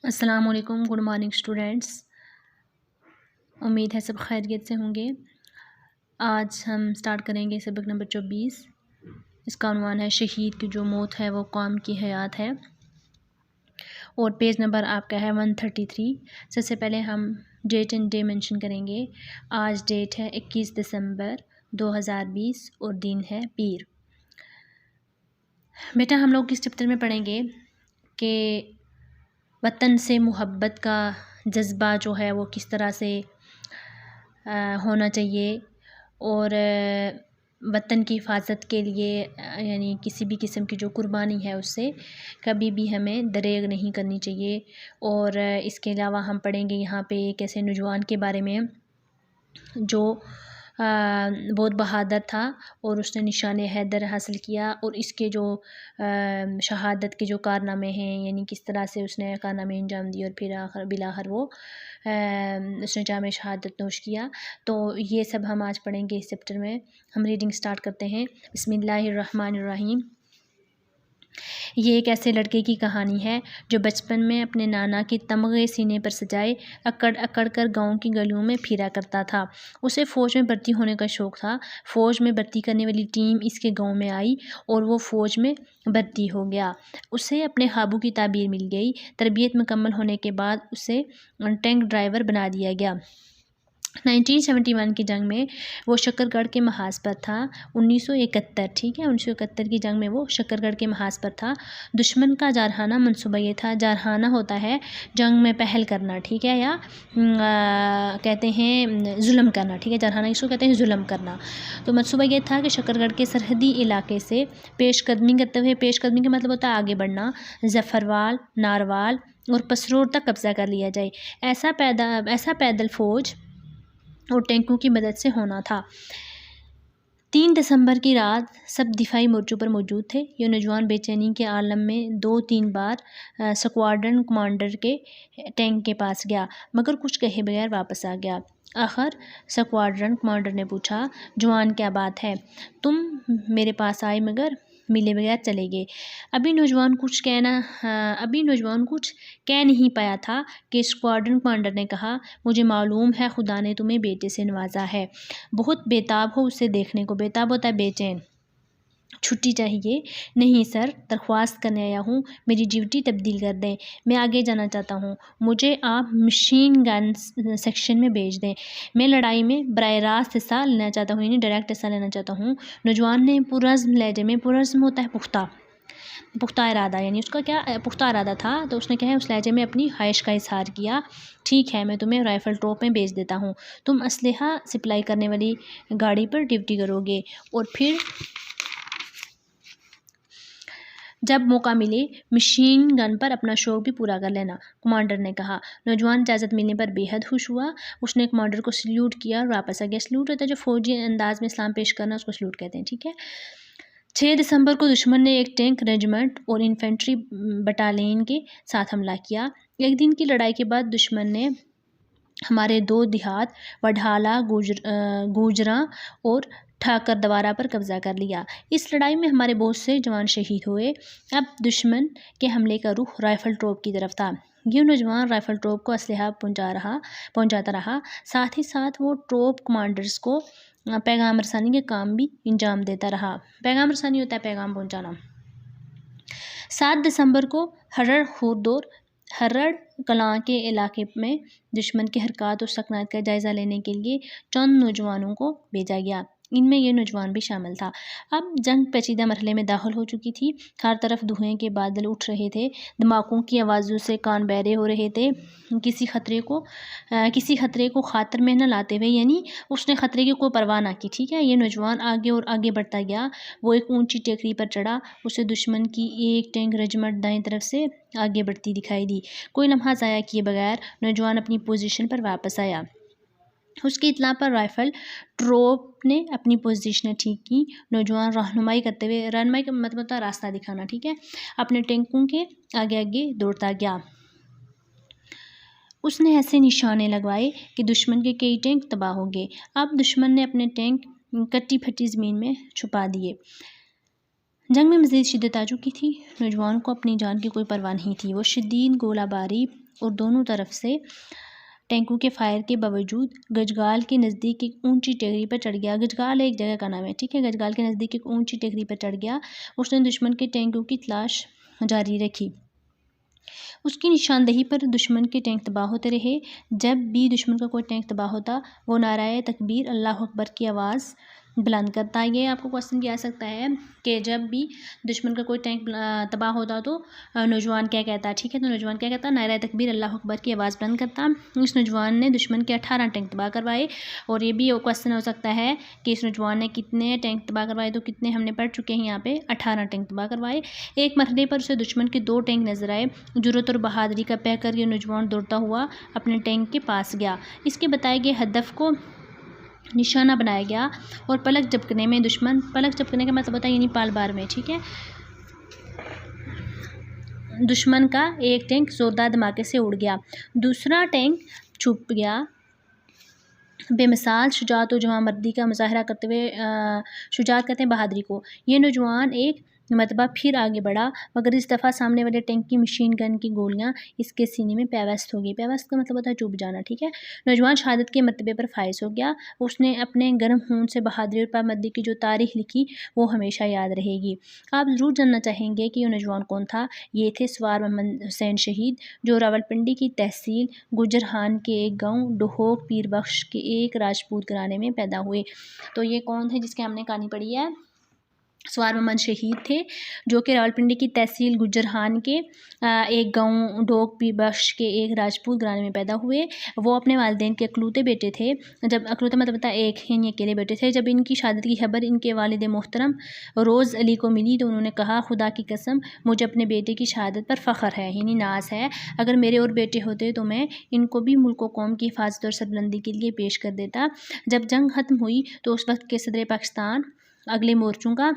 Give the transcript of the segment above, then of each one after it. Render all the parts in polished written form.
अस्सलाम वालेकुम, good morning students. उम्मीद है सब खैरियत से होंगे। आज हम स्टार्ट करेंगे सबक नंबर 24। इसका उन्वान है शहीद की जो मौत है वो कौम की हयात है और पेज नंबर आपका है 133। सबसे पहले हम डेट एंड डे मेंशन करेंगे। आज डेट है 21 दिसंबर 2020 और दिन है पीर। बेटा हम लोग इस चैप्टर में पढ़ेंगे कि वतन से मोहब्बत का जज्बा जो है वो किस तरह से होना चाहिए और वतन की हिफाजत के लिए यानी किसी भी किस्म की जो कुर्बानी है उससे कभी भी हमें दरेग नहीं करनी चाहिए। और इसके अलावा हम पढ़ेंगे यहाँ पे एक ऐसे नौजवान के बारे में जो बहुत बहादुर था और उसने निशान हैदर हासिल किया और इसके जो शहादत के जो कारनामे हैं यानी किस तरह से उसने कारनामे अंजाम दिए और फिर आखिर बिलाखिर वो उसने जाम शहादत नोश किया। तो ये सब हम आज पढ़ेंगे इस चैप्टर में। हम रीडिंग स्टार्ट करते हैं। बिस्मिल्लाहिर्रहमानिर्रहीम। ये एक ऐसे लड़के की कहानी है जो बचपन में अपने नाना के तमगे सीने पर सजाए अकड़ अकड़ कर गाँव की गलियों में फिरा करता था। उसे फ़ौज में भर्ती होने का शौक़ था। फ़ौज में भर्ती करने वाली टीम इसके गांव में आई और वो फ़ौज में भर्ती हो गया। उसे अपने ख़्वाबों की ताबीर मिल गई। तरबियत मुकम्मल होने के बाद उसे टैंक ड्राइवर बना दिया गया। 1971 की जंग में वो शकरगढ़ के महाज पर था। 1971 ठीक है 1971 की जंग में वो शकरगढ़ के महाज पर था। दुश्मन का जारहाना मंसूबा ये था। जारहाना होता है जंग में पहल करना, ठीक है, या कहते हैं जुल्म करना, ठीक है। जारहाना इसको कहते हैं जुल्म करना। तो मंसूबा ये था कि शकरगढ़ के सरहदी इलाके से पेशकदमी करते हुए, पेशकदमी का मतलब होता है आगे बढ़ना, जफरवाल, नारवाल और पसरोर तक कब्जा कर लिया जाए। ऐसा पैदल फ़ौज और टैंकों की मदद से होना था। 3 दिसंबर की रात सब दिफाई मोर्चों पर मौजूद थे। ये नौजवान बेचैनी के आलम में 2-3 बार स्क्वाड्रन कमांडर के टैंक के पास गया मगर कुछ कहे बगैर वापस आ गया। आखिर स्क्वाड्रन कमांडर ने पूछा, जवान क्या बात है, तुम मेरे पास आए मगर मिले बगैर चले गए। अभी नौजवान कुछ कह नहीं पाया था कि स्क्वाड्रन कमांडर ने कहा, मुझे मालूम है खुदा ने तुम्हें बेटे से नवाजा है। बहुत बेताब हो उसे देखने को। बेताब होता है बेचैन। छुट्टी चाहिए? नहीं सर, दरख्वास्त करने आया हूँ, मेरी ड्यूटी तब्दील कर दें, मैं आगे जाना चाहता हूँ, मुझे आप मशीन गन सेक्शन में भेज दें, मैं लड़ाई में बराह रास्त हिस्सा लेना चाहता हूँ, यानी डायरेक्ट हिस्सा लेना चाहता हूँ। नौजवान ने पुरज़्म लहजे में, पुरज़्म होता है पुख्ता इरादा, यानी उसका क्या पुख्ता इरादा था, तो उसने क्या है उस लहजे में अपनी ख्वाहिश का इजहार किया। ठीक है, मैं तुम्हें राइफ़ल टॉप में भेज देता हूँ, तुम असलहा सप्लाई करने वाली गाड़ी पर ड्यूटी करोगे और फिर जब मौका मिले मशीन गन पर अपना शौक़ भी पूरा कर लेना, कमांडर ने कहा। नौजवान इजाज़त मिलने पर बेहद खुश हुआ। उसने कमांडर को सल्यूट किया और वापस आ गया। सल्यूट होता है जो फ़ौजी अंदाज में सलाम पेश करना, उसको सल्यूट कहते हैं, ठीक है। 6 दिसंबर को दुश्मन ने एक टैंक रेजिमेंट और इन्फेंट्री बटालियन के साथ हमला किया। एक दिन की लड़ाई के बाद दुश्मन ने हमारे 2 देहात वढाला, गुजरा और ठाकर दवारा पर कब्जा कर लिया। इस लड़ाई में हमारे बहुत से जवान शहीद हुए। अब दुश्मन के हमले का रुख राइफ़ल टॉप की तरफ था। ये नौजवान राइफ़ल टॉप को असलहा पहुंचाता रहा। साथ ही साथ वो टॉप कमांडर्स को पैगाम रसानी के काम भी अंजाम देता रहा। पैगाम रसानी होता है पैगाम पहुंचाना। 7 दिसंबर को हरड़ कलां के इलाके में दुश्मन की हरकत और सकनात का जायज़ा लेने के लिए चंद नौजवानों को भेजा गया। इनमें यह नौजवान भी शामिल था। अब जंग पेचीदा मरहले में दाखिल हो चुकी थी। हर तरफ धुएं के बादल उठ रहे थे। धमाकों की आवाज़ों से कान बहरे हो रहे थे। किसी खतरे को खातर में न लाते हुए, यानी उसने खतरे की कोई परवाह ना की, ठीक है। ये नौजवान आगे और आगे बढ़ता गया। वो एक ऊंची टेकरी पर चढ़ा। उसे दुश्मन की एक टैंक रेजिमेंट दाएं तरफ से आगे बढ़ती दिखाई दी। कोई लम्हा ज़ाया किए बगैर नौजवान अपनी पोजीशन पर वापस आया। उसकी इत्तला पर राइफ़ल ट्रोप ने अपनी पोजीशन ठीक की। नौजवान रहनुमाई करते हुए, रहनुमाई का मतलब होता है रास्ता दिखाना, ठीक है, अपने टैंकों के आगे आगे दौड़ता गया। उसने ऐसे निशाने लगवाए कि दुश्मन के कई टैंक तबाह हो गए। अब दुश्मन ने अपने टैंक कट्टी फटी ज़मीन में छुपा दिए। जंग में मज़ीद शिद्दत आ चुकी थी। नौजवान को अपनी जान की कोई परवाह नहीं थी। वो शदीद गोलाबारी और दोनों तरफ से टैंकों के फायर के बावजूद गजगाल के नज़दीक एक ऊंची टेकरी पर चढ़ गया। गजगाल एक जगह का नाम है, ठीक है। गजगाल के नज़दीक एक ऊंची टेकरी पर चढ़ गया। उसने दुश्मन के टैंकों की तलाश जारी रखी। उसकी निशानदेही पर दुश्मन के टैंक तबाह होते रहे। जब भी दुश्मन का कोई टैंक तबाह होता, वो नाराए तकबीर अल्लाह अकबर की आवाज़ बुलंद करता। ये आपको क्वेश्चन भी आ सकता है कि जब भी दुश्मन का कोई टैंक तबाह होता तो नौजवान क्या कहता, ठीक है। तो नौजवान क्या कहता, नाराए तकबीर अल्लाह अकबर की आवाज़ बुलंद करता। इस नौजवान ने दुश्मन के 18 टैंक तबाह करवाए। और ये भी क्वेश्चन हो सकता है कि इस नौजवान ने कितने टैंक तबाह करवाए, तो कितने हमने पढ़ चुके हैं यहाँ पे, 18 टैंक तबाह करवाए। एक मरहले पर उसे दुश्मन के 2 टैंक नजर आए। जुर्रत और बहादुरी का पैक कर ये नौजवान दौड़ता हुआ अपने टैंक के पास गया। इसके बताए गए हदफ को निशाना बनाया गया और पलक झपकने में दुश्मन, पलक झपकने का मतलब होता है यानी पाल बार में, ठीक है, दुश्मन का एक टैंक जोरदार धमाके से उड़ गया। दूसरा टैंक छुप गया। बेमिसाल शुजाअत और जवांमर्दी का मुजाहरा करते हुए शुजाअत कहते हैं बहादुरी को, ये नौजवान एक मरतबा फिर आगे बढ़ा, मगर इस दफ़ा सामने वाले टैंक की मशीन गन की गोलियां इसके सीने में पैवस्त हो गई। पैवस्त का मतलब होता है चुभ जाना, ठीक है। नौजवान शहादत के मरतबे पर फाइज हो गया। उसने अपने गर्म खून से बहादुरी और पाबंदी की जो तारीख लिखी वो हमेशा याद रहेगी। आप ज़रूर जानना चाहेंगे कि ये नौजवान कौन था। ये थे सवार मोहम्मद हुसैन शहीद, जो रावलपिंडी की तहसील गुजरहान के एक गाँव डोहोक पीर बख्श के एक राजपूत घराने में पैदा हुए। तो ये कौन थे जिसके हमने कहानी पढ़ी है, सवार मोहम्मद शहीद थे, जो कि रावलपिंडी की तहसील गुजरहान के एक गाँव डोक पीर बख्श के एक राजपूत घराने में पैदा हुए। वो अपने वालिदैन के अकलूते बेटे थे। जब अकलूते मतलब होता है एक, यानी अकेले बेटे थे। जब इनकी शहादत की खबर इनके वालिद मोहतरम रोज़ अली को मिली तो उन्होंने कहा, खुदा की कसम मुझे अपने बेटे की शहादत पर फ़ख्र है, यानी नाज है। अगर मेरे और बेटे होते तो मैं इनको भी मुल्क व कौम की हिफाजत और सरबुलंदी के लिए पेश कर देता। जब जंग ख़त्म हुई तो उस वक्त के सदर पाकिस्तान अगले मोर्चों का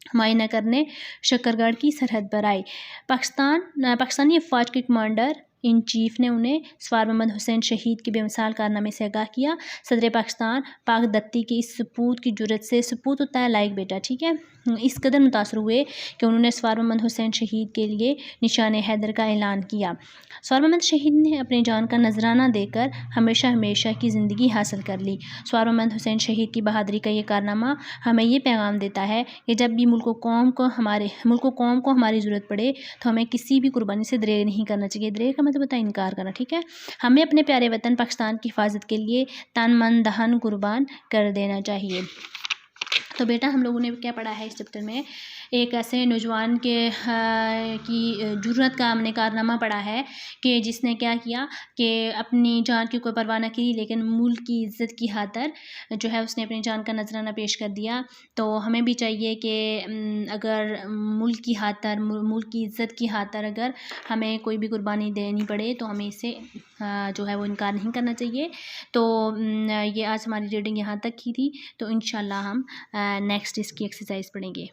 मुआयना करने शकरगढ़ की सरहद पर आए। पाकिस्तानी अफवाज के कमांडर इन चीफ ने उन्हें सवार मोहम्मद हुसैन शहीद के बेमिसाल कारनामे से आगाह किया। सदर पाकिस्तान पाक दत्ती के इस सपूत की जुर्रत से, सपूत होता है लायक बेटा, ठीक है, इस कदर मुतासर हुए कि उन्होंने सवार मोहम्मद हुसैन शहीद के लिए निशान हैदर का ऐलान किया। सवार मोहम्मद शहीद ने अपनी जान का नजराना देकर हमेशा हमेशा की ज़िंदगी हासिल कर ली। सवार मोहम्मद हुसैन शहीद की बहादुरी का ये कारनामा हमें ये पैगाम देता है कि जब भी मुल्क व कौम को हमारी ज़रूरत पड़े तो हमें किसी भी कुर्बानी से दरेग नहीं करना चाहिए। दरेग का मतलब होता है इनकार करना, ठीक है। हमें अपने प्यारे वतन पाकिस्तान की हिफाजत के लिए तन मन धन कुर्बान कर देना चाहिए। तो बेटा हम लोगों ने क्या पढ़ा है इस चैप्टर में, एक ऐसे नौजवान की जुर्रत का हमने कारनामा पढ़ा है कि जिसने क्या किया कि अपनी जान की कोई परवाह न की, लेकिन मुल्क की इज़्ज़त की खातिर जो है उसने अपनी जान का नजराना पेश कर दिया। तो हमें भी चाहिए कि अगर मुल्क की खातिर, मुल्क की इज़्ज़त की खातिर अगर हमें कोई भी कुर्बानी देनी पड़े तो हमें इससे जो है वो इनकार नहीं करना चाहिए। तो ये आज हमारी रीडिंग यहाँ तक की थी। तो इंशाल्लाह हम नेक्स्ट इसकी एक्सरसाइज पढ़ेंगे।